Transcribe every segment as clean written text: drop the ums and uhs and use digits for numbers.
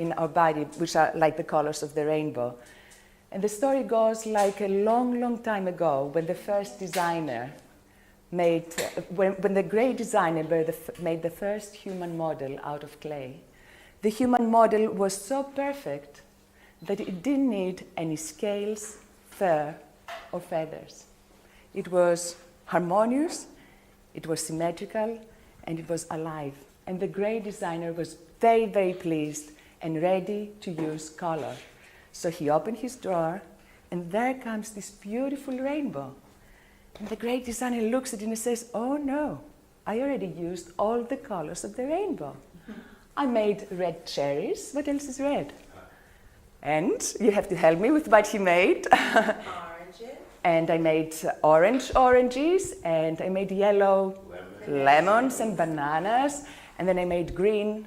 in our body, which are like the colors of the rainbow. And the story goes like a long, long time ago when the first designer made, when the great designer made the first human model out of clay. The human model was so perfect that it didn't need any scales, fur, or feathers. It was harmonious, it was symmetrical, and it was alive. And the great designer was very, very pleased and ready to use color. So he opened his drawer, and there comes this beautiful rainbow. And the great designer looks at it and says, "Oh no, I already used all the colors of the rainbow. I made red cherries, what else is red?" And you have to help me with what he made. Oranges. And I made oranges, and I made yellow lemons and bananas, and then I made green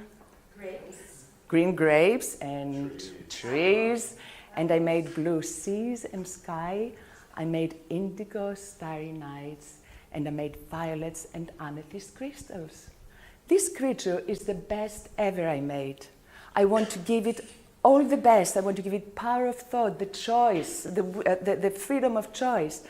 grapes and trees, and I made blue seas and sky. I made indigo starry nights, and I made violets and amethyst crystals. This creature is the best ever I made. I want to give it all the best. I want to give it power of thought, the choice, the freedom of choice.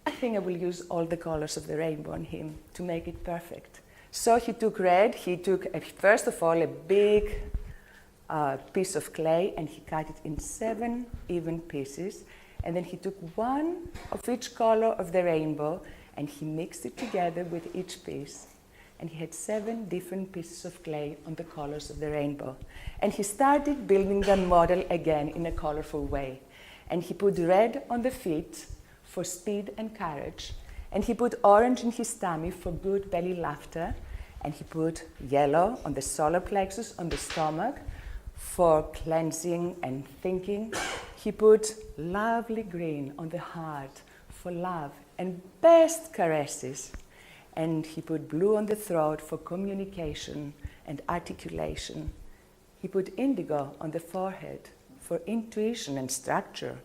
I think I will use all the colors of the rainbow on him to make it perfect. So he took red. He took, first of all, a big piece of clay, and he cut it in 7 even pieces. And then he took one of each color of the rainbow, and he mixed it together with each piece. And he had 7 different pieces of clay on the colors of the rainbow. And he started building the model again in a colorful way. And he put red on the feet for speed and courage. And he put orange in his tummy for good belly laughter. And he put yellow on the solar plexus, on the stomach, for cleansing and thinking. He put lovely green on the heart for love and best caresses. And he put blue on the throat for communication and articulation. He put indigo on the forehead for intuition and structure.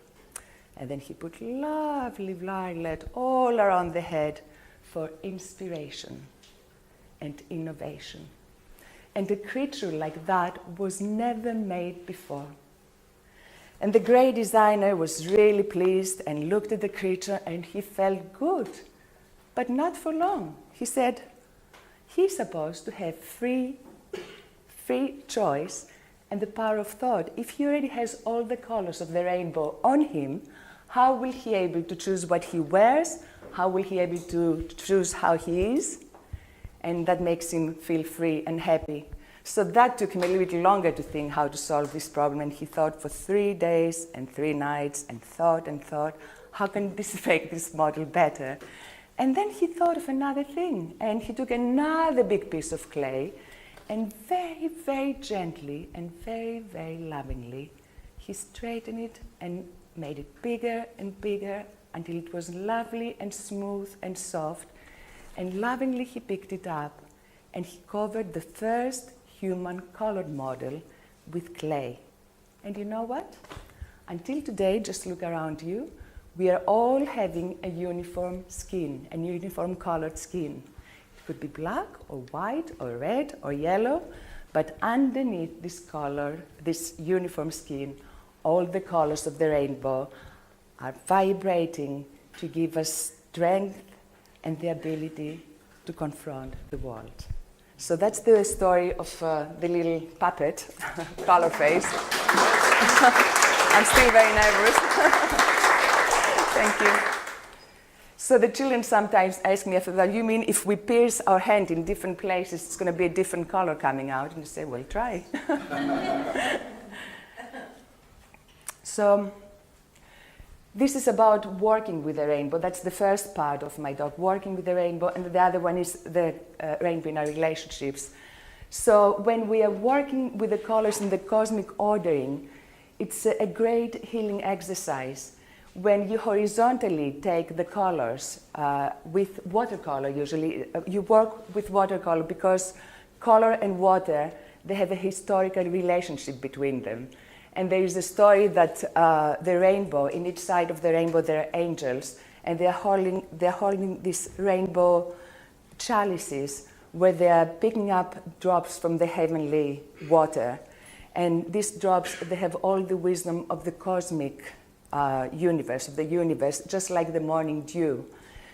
And then he put lovely violet all around the head for inspiration and innovation. And a creature like that was never made before. And the great designer was really pleased and looked at the creature, and he felt good. But not for long. He said, he's supposed to have free choice and the power of thought. If he already has all the colors of the rainbow on him, how will he be able to choose what he wears? How will he be able to choose how he is? And that makes him feel free and happy. So that took him a little bit longer to think how to solve this problem. And he thought for 3 days and 3 nights and thought, how can this make this model better? And then he thought of another thing, and he took another big piece of clay, and very, very gently and very, very lovingly, he straightened it and made it bigger and bigger until it was lovely and smooth and soft. And lovingly he picked it up, and he covered the first human colored model with clay. And you know what? Until today, just look around you, we are all having a uniform skin, a uniform colored skin. It could be black or white or red or yellow, but underneath this color, this uniform skin, all the colors of the rainbow are vibrating to give us strength and the ability to confront the world. So that's the story of the little puppet, color face. I'm still very nervous. Thank you. So the children sometimes ask me, you mean if we pierce our hand in different places, it's going to be a different color coming out? And I say, well, try. So this is about working with the rainbow. That's the first part of my talk, working with the rainbow. And the other one is the rainbow in our relationships. So when we are working with the colors in the cosmic ordering, it's a great healing exercise. When you horizontally take the colors with watercolor, usually, you work with watercolor because color and water, they have a historical relationship between them. And there is a story that the rainbow, in each side of the rainbow there are angels, and they're holding these rainbow chalices where they are picking up drops from the heavenly water. And these drops, they have all the wisdom of the cosmic universe, of the universe, just like the morning dew.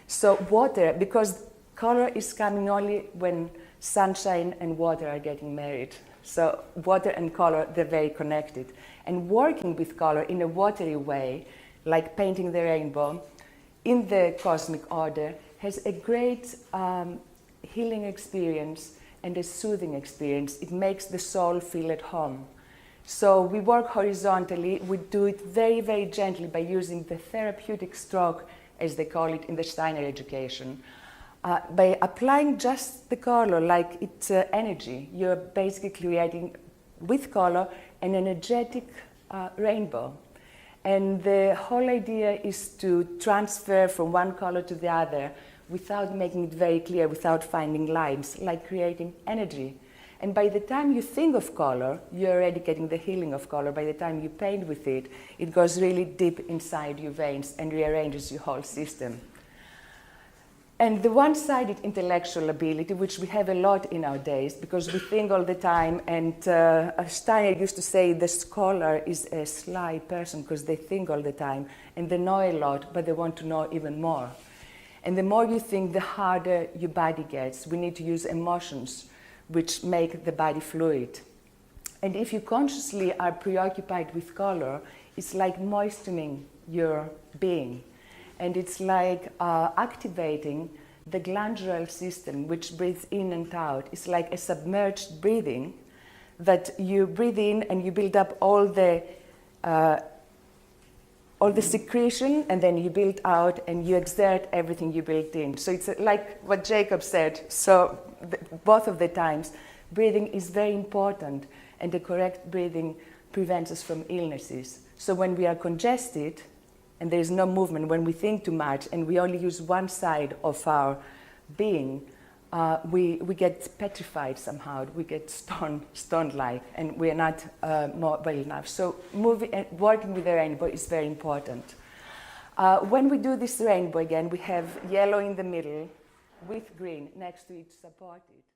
So water, because color is coming only when sunshine and water are getting married. So water and color, they're very connected. And working with color in a watery way, like painting the rainbow, in the cosmic order, has a great healing experience and a soothing experience. It makes the soul feel at home. So we work horizontally. We do it very, very gently by using the therapeutic stroke, as they call it in the Steiner education. By applying just the color like it's energy, you're basically creating, with color, an energetic rainbow. And the whole idea is to transfer from one color to the other without making it very clear, without finding lines, like creating energy. And by the time you think of color, you're already getting the healing of color. By the time you paint with it, it goes really deep inside your veins and rearranges your whole system. And the one-sided intellectual ability, which we have a lot in our days, because we think all the time, and Steiner used to say the scholar is a sly person because they think all the time, and they know a lot, but they want to know even more. And the more you think, the harder your body gets. We need to use emotions, which make the body fluid. And if you consciously are preoccupied with color, it's like moistening your being. And it's like activating the glandular system, which breathes in and out. It's like a submerged breathing that you breathe in and you build up all the secretion, and then you build out and you exert everything you built in. So it's like what Jacob said. So both of the times, breathing is very important, and the correct breathing prevents us from illnesses. So when we are congested, and there is no movement, when we think too much and we only use one side of our being, we get petrified somehow, we get stone-like, and we are not mobile enough. So working with the rainbow is very important. When we do this rainbow again, we have yellow in the middle with green next to each supported.